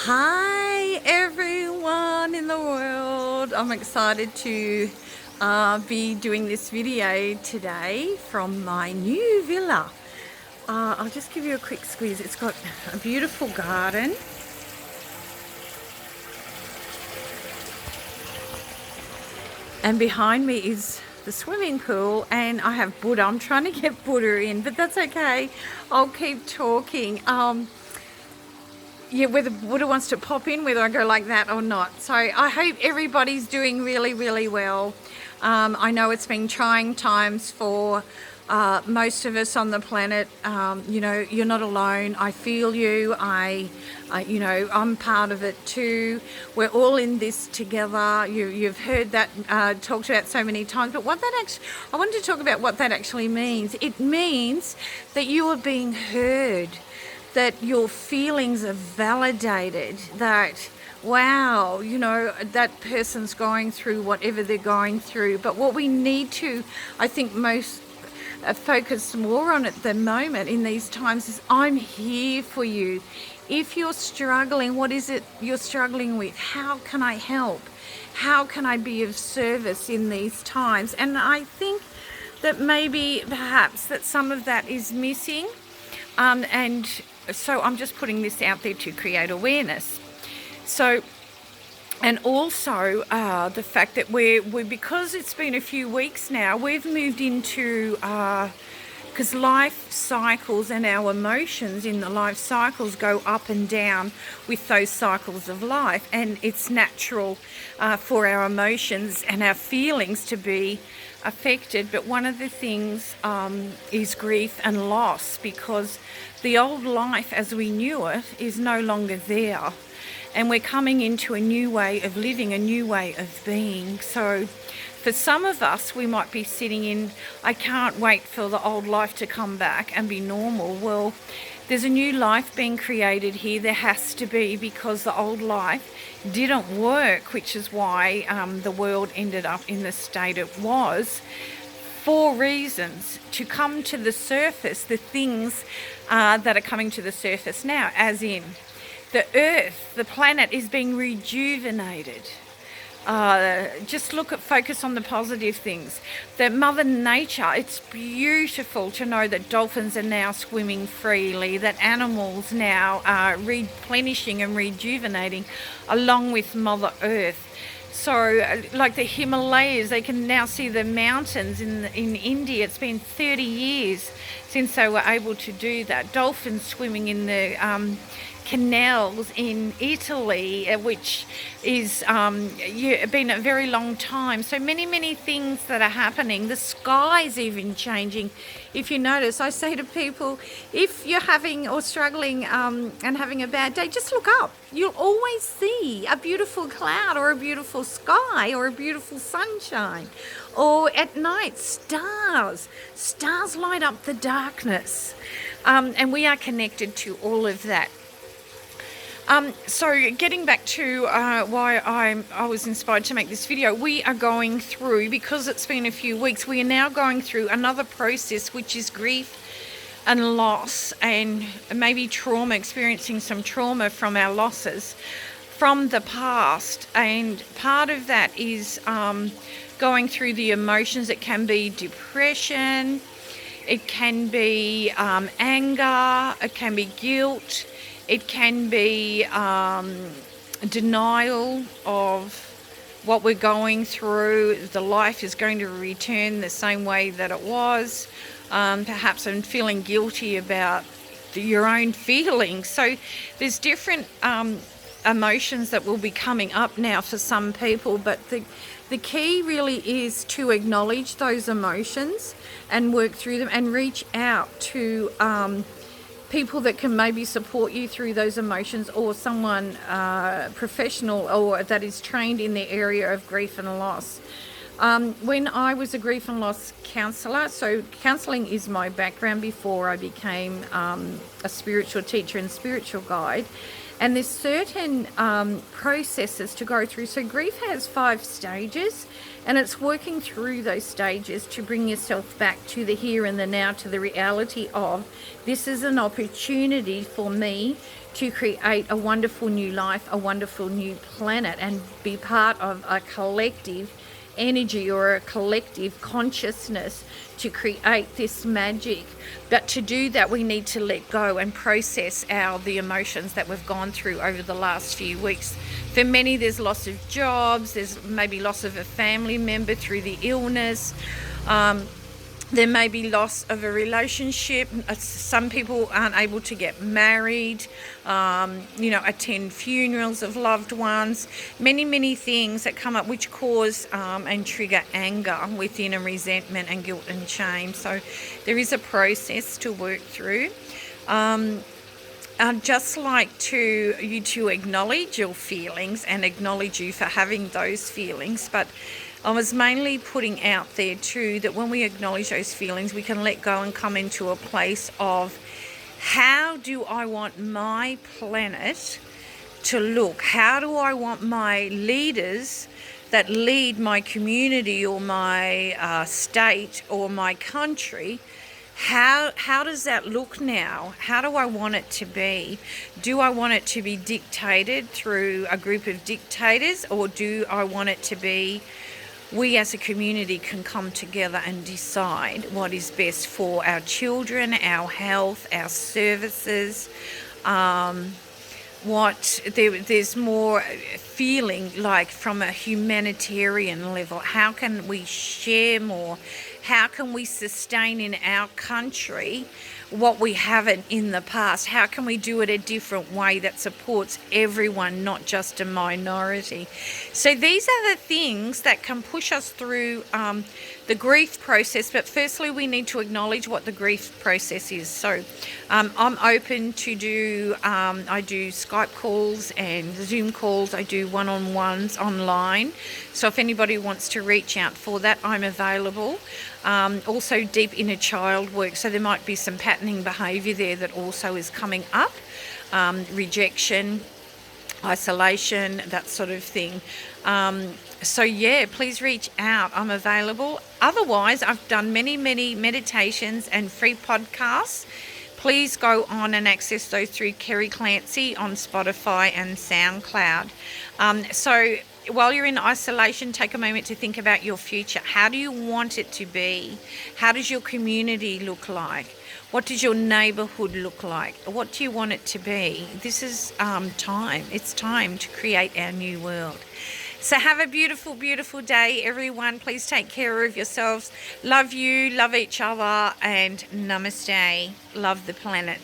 Hi everyone in the world. I'm excited to be doing this video today from my new villa. I'll just give you a quick squeeze. It's got a beautiful garden. And behind me is the swimming pool, and I have Buddha. I'm trying to get Buddha in, but that's okay. I'll keep talking. Yeah, whether Buddha wants to pop in, whether I go like that or not. So I hope everybody's doing really well. I know it's been trying times for most of us on the planet. You know, you're not alone. I feel you. You know, I'm part of it too. We're all in this together. You've heard that talked about so many times, but what that actually, I wanted to talk about what that actually means. It means that you are being heard, that your feelings are validated, that wow, you know, that person's going through whatever they're going through. But what we need to, I think, most focus more on at the moment in these times is I'm here for you. If you're struggling, what is it you're struggling with? How can I help? How can I be of service in these times? And I think that maybe perhaps that some of that is missing. And so I'm just putting this out there to create awareness. So, and also the fact that we because it's been a few weeks now, we've moved into, because life cycles and our emotions in the life cycles go up and down with those cycles of life, and it's natural for our emotions and our feelings to be affected. But one of the things is grief and loss, because the old life as we knew it is no longer there, and we're coming into a new way of living, a new way of being. So for some of us, we might be sitting in, I can't wait for the old life to come back and be normal. Well, there's a new life being created here. There has to be, because the old life didn't work, which is why the world ended up in the state it was. 4 reasons to come to the surface, the things that are coming to the surface now, as in the earth, the planet is being rejuvenated. Just focus on the positive things. That Mother Nature, it's beautiful to know that dolphins are now swimming freely, that animals now are replenishing and rejuvenating along with Mother Earth. So like the Himalayas, they can now see the mountains in India. It's been 30 years since they were able to do that. Dolphins swimming in the canals in Italy, which is been a very long time. So many things that are happening. The sky's even changing. If you notice, I say to people, if you're having or struggling and having a bad day, just look up. You'll always see a beautiful cloud or a beautiful sky or a beautiful sunshine. Or at night, stars light up the darkness, and we are connected to all of that. So getting back to why I was inspired to make this video, we are going through, because it's been a few weeks, we are now going through another process, which is grief and loss, and maybe trauma, experiencing some trauma from our losses from the past. And part of that is going through the emotions. It can be depression, it can be anger, it can be guilt, it can be denial of what we're going through. The life is going to return the same way that it was. Perhaps I'm feeling guilty about your own feelings. So there's different emotions that will be coming up now for some people, but the key really is to acknowledge those emotions and work through them and reach out to people that can maybe support you through those emotions, or someone professional or that is trained in the area of grief and loss. When I was a grief and loss counsellor, so counselling is my background before I became a spiritual teacher and spiritual guide. And there's certain processes to go through. So grief has 5 stages, and it's working through those stages to bring yourself back to the here and the now, to the reality of this is an opportunity for me to create a wonderful new life, a wonderful new planet, and be part of a collective energy or a collective consciousness to create this magic. But to do that, we need to let go and process the emotions that we've gone through over the last few weeks. For many, there's loss of jobs, there's maybe loss of a family member through the illness. There may be loss of a relationship. Some people aren't able to get married, attend funerals of loved ones. Many things that come up which cause and trigger anger within, and resentment and guilt and shame. So there is a process to work through. I'd just like you to acknowledge your feelings and acknowledge you for having those feelings, but I was mainly putting out there too that when we acknowledge those feelings, we can let go and come into a place of how do I want my planet to look? How do I want my leaders that lead my community or my state or my country? How does that look now? How do I want it to be? Do I want it to be dictated through a group of dictators, or do I want it to be we as a community can come together and decide what is best for our children, our health, our services? There's more feeling like from a humanitarian level. How can we share more? How can we sustain in our country what we haven't in the past? How can we do it a different way that supports everyone, not just a minority? So these are the things that can push us through the grief process. But firstly, we need to acknowledge what the grief process is. So I'm open to do, I do Skype calls and Zoom calls. I do one-on-ones online. So if anybody wants to reach out for that, I'm available. Also deep inner child work. So there might be some patterning behaviour there that also is coming up. Rejection, isolation, that sort of thing. Please reach out. I'm available. Otherwise, I've done many meditations and free podcasts. Please go on and access those through Kerry Clancy on Spotify and SoundCloud. While you're in isolation, take a moment to think about your future. How do you want it to be? How does your community look like? What does your neighbourhood look like? What do you want it to be? This is time. It's time to create our new world. So have a beautiful, beautiful day, everyone. Please take care of yourselves. Love you, love each other, and namaste. Love the planet.